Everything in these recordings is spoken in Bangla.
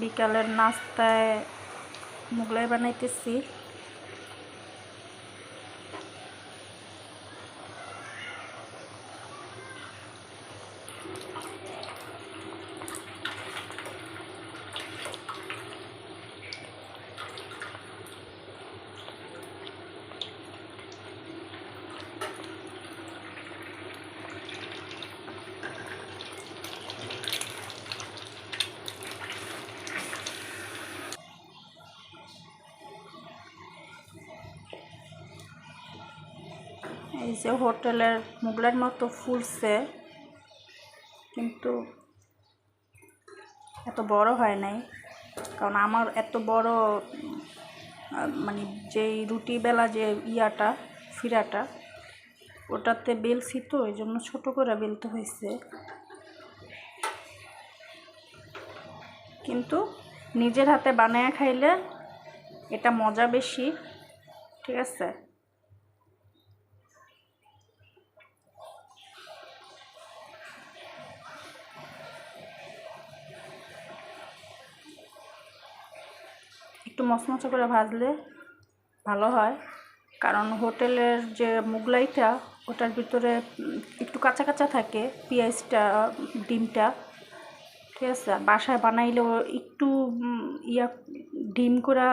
বিকালের নাস্তায় মোগলাই বানাইতেছি। এই যে হোটেলের মোগলাইয়ের মতো ফুলছে, কিন্তু এত বড় হয় নাই, কারণ আমার এত বড় মানে যেই রুটি বেলা যে ইয়াটা ফিরাটা ওটাতে বেলছি, তো এই জন্য ছোটো করে বেলতে হয়েছে। কিন্তু নিজের হাতে বানায়া খাইলে এটা মজা বেশি, ঠিক আছে? একটু মচমচে করে ভাজলে ভালো হয়, কারণ হোটেলের যে মোগলাইটা ওটার ভিতরে একটু কাঁচা কাঁচা থাকে, পেঁয়াজটা ডিমটা, ঠিক আছে? বাসায় বানাইলেও একটু ডিম করে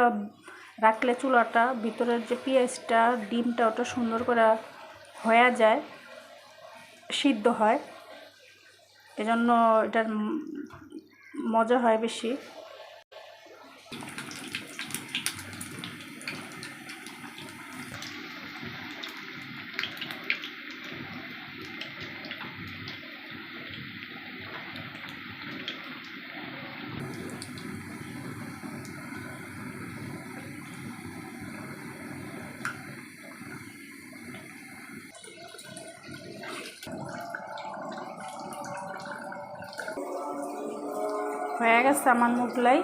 রাখলে চুলাটা ভিতরের যে পেঁয়াজটা ডিমটা ওটা সুন্দর করে হয়ে যায়, সিদ্ধ হয়, এজন্য এটার মজা হয় বেশি। হয়ে গেছে আমার মোগলাই।